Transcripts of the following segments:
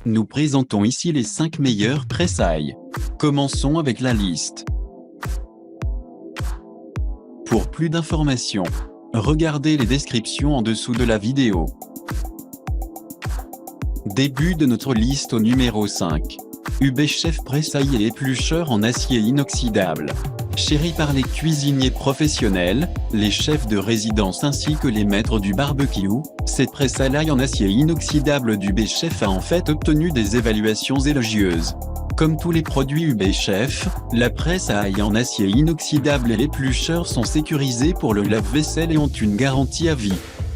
Nous présentons ici les 5 meilleurs pressailles. Commençons avec la liste. Pour plus d'informations, regardez les descriptions en dessous de la vidéo. Début de notre liste au numéro 5. UB Chef pressaille et éplucheur en acier inoxydable. Chéri par les cuisiniers professionnels, les chefs de résidence ainsi que les maîtres du barbecue, cette presse à l'ail en acier inoxydable d'UB Chef a en fait obtenu des évaluations élogieuses. Comme tous les produits UB Chef, la presse à ail en acier inoxydable et l'éplucheur sont sécurisés pour le lave-vaisselle et ont une garantie à vie.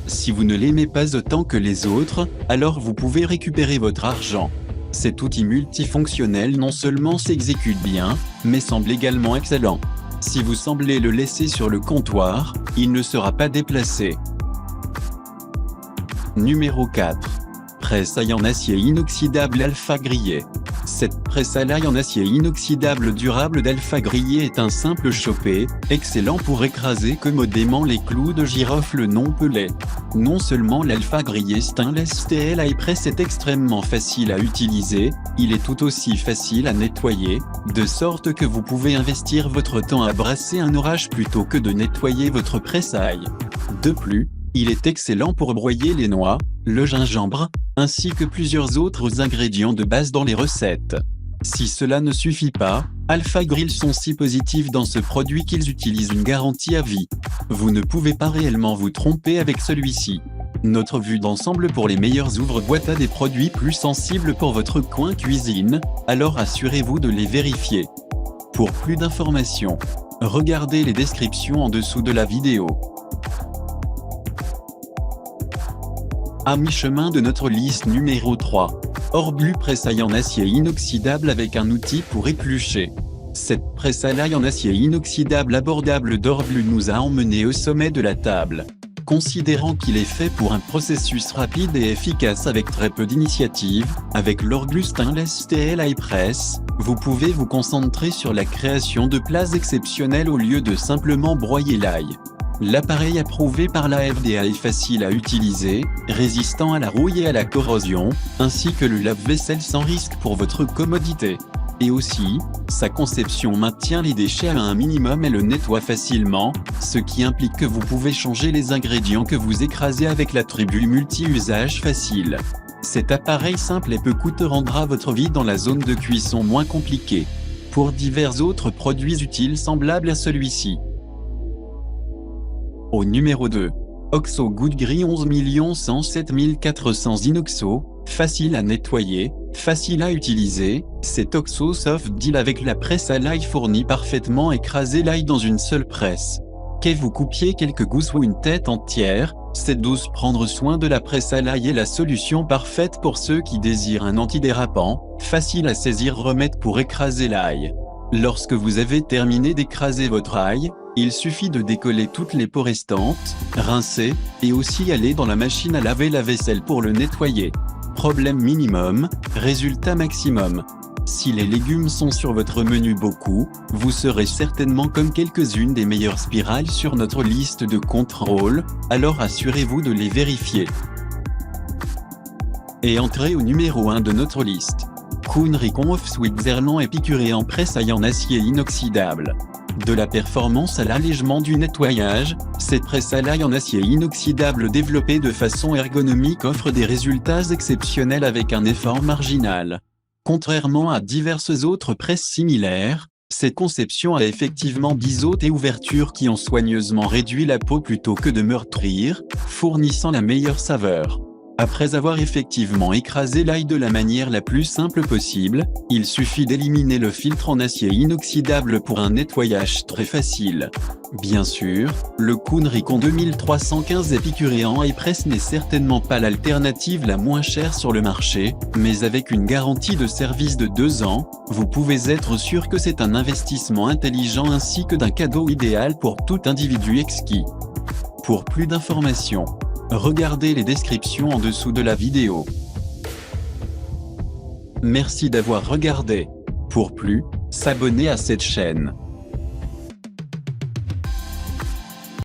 Si vous ne l'aimez pas autant que les autres, alors vous pouvez récupérer votre argent. Cet outil multifonctionnel non seulement s'exécute bien, mais semble également excellent. Si vous semblez le laisser sur le comptoir, il ne sera pas déplacé. Numéro 4. Presse à ail en acier inoxydable Alpha grillé. Cette presse à l'ail en acier inoxydable durable d'Alpha grillé est un simple chopé, excellent pour écraser commodément les clous de girofle non pelés. Non seulement l'Alpha grillé Stainless Steel Air Press est extrêmement facile à utiliser, il est tout aussi facile à nettoyer, de sorte que vous pouvez investir votre temps à brasser un orage plutôt que de nettoyer votre presse à ail. De plus, il est excellent pour broyer les noix, le gingembre, ainsi que plusieurs autres ingrédients de base dans les recettes. Si cela ne suffit pas, Alpha Grill sont si positifs dans ce produit qu'ils utilisent une garantie à vie. Vous ne pouvez pas réellement vous tromper avec celui-ci. Notre vue d'ensemble pour les meilleurs ouvre-boîtes a des produits plus sensibles pour votre coin cuisine, alors assurez-vous de les vérifier. Pour plus d'informations, regardez les descriptions en dessous de la vidéo. À mi-chemin de notre liste numéro 3. Orblu presse à ail en acier inoxydable avec un outil pour éplucher. Cette presse à l'ail en acier inoxydable abordable d'Orblu nous a emmenés au sommet de la table. Considérant qu'il est fait pour un processus rapide et efficace avec très peu d'initiative, avec l'Orblu Stainless Steel Air Press, vous pouvez vous concentrer sur la création de plats exceptionnels au lieu de simplement broyer l'ail. L'appareil approuvé par la FDA est facile à utiliser, résistant à la rouille et à la corrosion, ainsi que le lave-vaisselle sans risque pour votre commodité. Et aussi, sa conception maintient les déchets à un minimum et le nettoie facilement, ce qui implique que vous pouvez changer les ingrédients que vous écrasez avec la tribu multi-usage facile. Cet appareil simple et peu coûteux rendra votre vie dans la zone de cuisson moins compliquée. Pour divers autres produits utiles semblables à celui-ci. Au numéro 2. Oxo Good Gris 11 107 400 Inoxo, facile à nettoyer, facile à utiliser, cet Oxo Soft Deal avec la presse à l'ail fournit parfaitement écraser l'ail dans une seule presse. Que vous coupiez quelques gousses ou une tête entière, cette douce prendre soin de la presse à l'ail est la solution parfaite pour ceux qui désirent un antidérapant, facile à saisir remède pour écraser l'ail. Lorsque vous avez terminé d'écraser votre ail, il suffit de décoller toutes les peaux restantes, rincer, et aussi aller dans la machine à laver la vaisselle pour le nettoyer. Problème minimum, résultat maximum. Si les légumes sont sur votre menu beaucoup, vous serez certainement comme quelques-unes des meilleures spirales sur notre liste de contrôle, alors assurez-vous de les vérifier. Et entrez au numéro 1 de notre liste. Kuhn Rikon of Switzerland épicuré en presse à ail en acier inoxydable. De la performance à l'allègement du nettoyage, cette presse à l'ail en acier inoxydable développée de façon ergonomique offre des résultats exceptionnels avec un effort marginal. Contrairement à diverses autres presses similaires, cette conception a effectivement biseauté et ouverture qui ont soigneusement réduit la peau plutôt que de meurtrir, fournissant la meilleure saveur. Après avoir effectivement écrasé l'ail de la manière la plus simple possible, il suffit d'éliminer le filtre en acier inoxydable pour un nettoyage très facile. Bien sûr, le Kuhn Rikon 2315 épicuré en Air Press n'est certainement pas l'alternative la moins chère sur le marché, mais avec une garantie de service de 2 ans, vous pouvez être sûr que c'est un investissement intelligent ainsi que d'un cadeau idéal pour tout individu exquis. Pour plus d'informations, regardez les descriptions en dessous de la vidéo. Merci d'avoir regardé. Pour plus, s'abonner à cette chaîne.